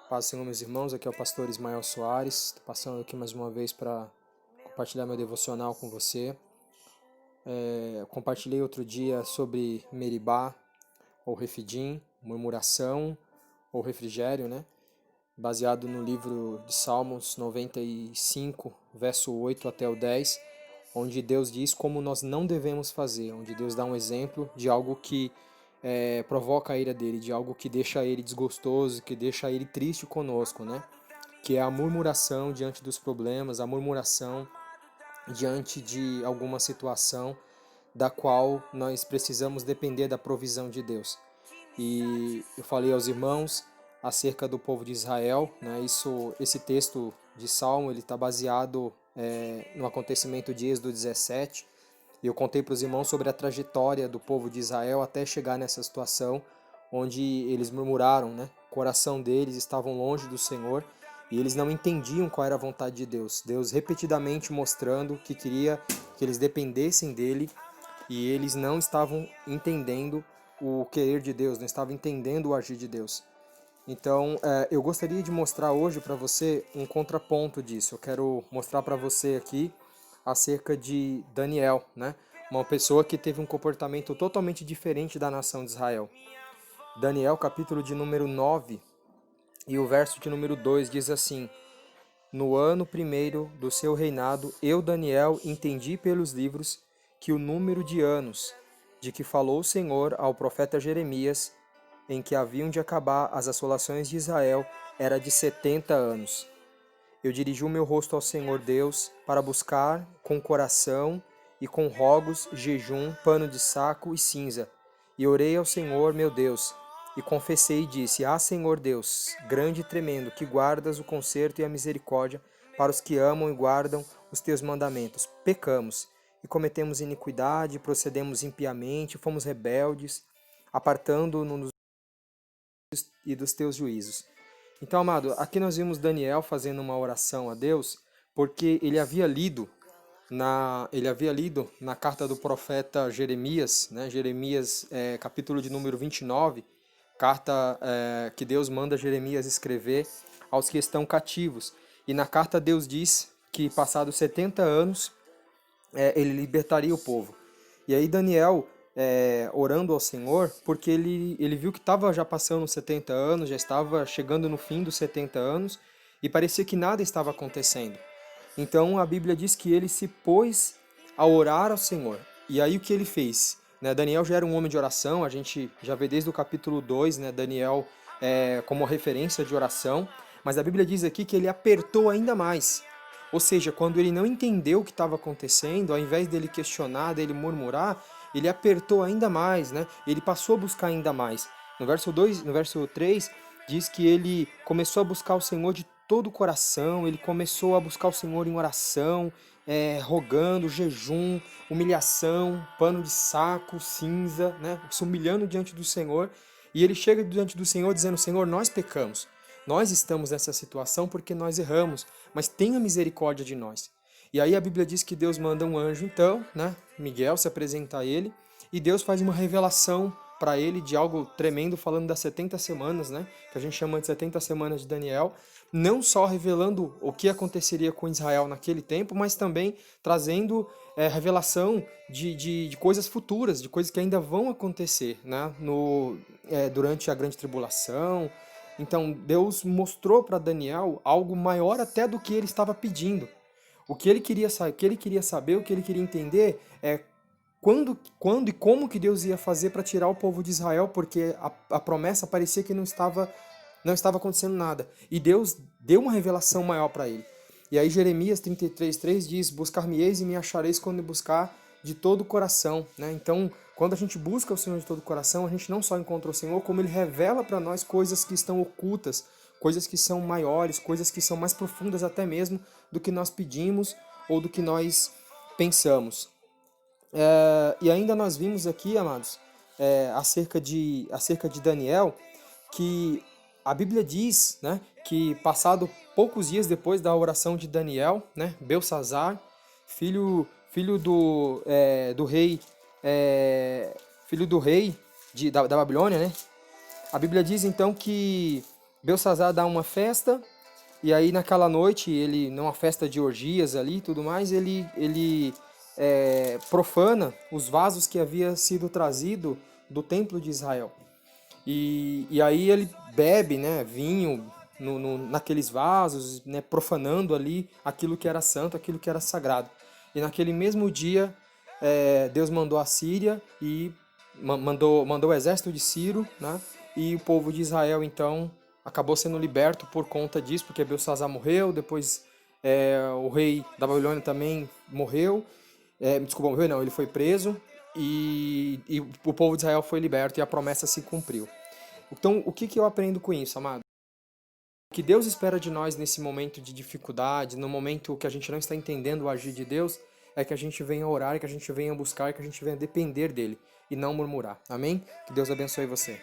Paz, Senhor, meus irmãos, aqui é o pastor Ismael Soares, estou passando aqui mais uma vez para compartilhar meu devocional com você. Compartilhei outro dia sobre Meribá, ou Refidim, murmuração, ou refrigério, né? Baseado no livro de Salmos 95, verso 8 até o 10, onde Deus diz como nós não devemos fazer, onde Deus dá um exemplo de algo que provoca a ira dele, de algo que deixa ele desgostoso, que deixa ele triste conosco, né? Que é a murmuração diante dos problemas, a murmuração diante de alguma situação da qual nós precisamos depender da provisão de Deus. E eu falei aos irmãos acerca do povo de Israel, né? Esse texto de Salmo ele está baseado no acontecimento de Êxodo 17. E eu contei para os irmãos sobre a trajetória do povo de Israel até chegar nessa situação onde eles murmuraram, né? O coração deles estavam longe do Senhor e eles não entendiam qual era a vontade de Deus. Deus repetidamente mostrando que queria que eles dependessem dele e eles não estavam entendendo o querer de Deus, não estavam entendendo o agir de Deus. Então, eu gostaria de mostrar hoje para você um contraponto disso. Eu quero mostrar para você aqui acerca de Daniel, né? Uma pessoa que teve um comportamento totalmente diferente da nação de Israel. Daniel, capítulo de número 9, e o verso de número 2 diz assim: No ano primeiro do seu reinado, eu, Daniel, entendi pelos livros que o número de anos de que falou o Senhor ao profeta Jeremias, em que haviam de acabar as assolações de Israel, era de 70 anos. Eu dirigi o meu rosto ao Senhor Deus para buscar com coração e com rogos, jejum, pano de saco e cinza. E orei ao Senhor meu Deus, e confessei e disse: Ah, Senhor Deus, grande e tremendo, que guardas o conserto e a misericórdia para os que amam e guardam os teus mandamentos. Pecamos e cometemos iniquidade, procedemos impiamente, fomos rebeldes, apartando-nos e dos teus juízos. Então, amado, aqui nós vimos Daniel fazendo uma oração a Deus, porque ele havia lido na carta do profeta Jeremias, né? Jeremias, capítulo de número 29, carta que Deus manda Jeremias escrever aos que estão cativos. E na carta Deus diz que passados 70 anos ele libertaria o povo. E aí Daniel, orando ao Senhor, porque ele viu que estava já passando os 70 anos, já estava chegando no fim dos 70 anos, e parecia que nada estava acontecendo. Então a Bíblia diz que ele se pôs a orar ao Senhor. E aí o que ele fez? Né, Daniel já era um homem de oração, a gente já vê desde o capítulo 2, né, Daniel como referência de oração, mas a Bíblia diz aqui que ele apertou ainda mais. Ou seja, quando ele não entendeu o que estava acontecendo, ao invés dele questionar, dele murmurar, ele apertou ainda mais, né? Ele passou a buscar ainda mais. No verso 2, no verso 3, diz que ele começou a buscar o Senhor de todo o coração, ele começou a buscar o Senhor em oração, rogando, jejum, humilhação, pano de saco, cinza, né? Se humilhando diante do Senhor. E ele chega diante do Senhor dizendo: Senhor, nós pecamos. Nós estamos nessa situação porque nós erramos, mas tenha misericórdia de nós. E aí a Bíblia diz que Deus manda um anjo, então, né? Miguel se apresenta a ele, e Deus faz uma revelação para ele de algo tremendo, falando das 70 semanas, né? Que a gente chama de 70 semanas de Daniel, não só revelando o que aconteceria com Israel naquele tempo, mas também trazendo revelação de coisas futuras, de coisas que ainda vão acontecer, né? Durante a grande tribulação. Então Deus mostrou para Daniel algo maior até do que ele estava pedindo. O que ele queria saber, o que ele queria entender é quando e como que Deus ia fazer para tirar o povo de Israel, porque a promessa parecia que não estava acontecendo nada. E Deus deu uma revelação maior para ele. E aí Jeremias 33:3 diz: Buscar-me-eis e me achareis quando me buscar de todo o coração. Né? Então, quando a gente busca o Senhor de todo o coração, a gente não só encontra o Senhor, como Ele revela para nós coisas que estão ocultas, coisas que são maiores, coisas que são mais profundas até mesmo do que nós pedimos ou do que nós pensamos. E ainda nós vimos aqui, amados, acerca de Daniel, que a Bíblia diz, né, que passado poucos dias depois da oração de Daniel, né, Belsazar, filho do rei, filho do rei da Babilônia, né, a Bíblia diz então que Belsazar dá uma festa, e aí naquela noite, ele, numa festa de orgias ali e tudo mais, ele profana os vasos que havia sido trazido do templo de Israel. E aí ele bebe, né, vinho naqueles vasos, né, profanando ali aquilo que era santo, aquilo que era sagrado. E naquele mesmo dia, Deus mandou a Síria e mandou o exército de Ciro, né, e o povo de Israel, então, acabou sendo liberto por conta disso, porque Belsazar morreu, depois o rei da Babilônia também morreu, desculpa, morreu não, ele foi preso, e o povo de Israel foi liberto e a promessa se cumpriu. Então, o que eu aprendo com isso, amado? O que Deus espera de nós nesse momento de dificuldade, no momento que a gente não está entendendo o agir de Deus, é que a gente venha orar, que a gente venha buscar, que a gente venha depender dele e não murmurar. Amém? Que Deus abençoe você.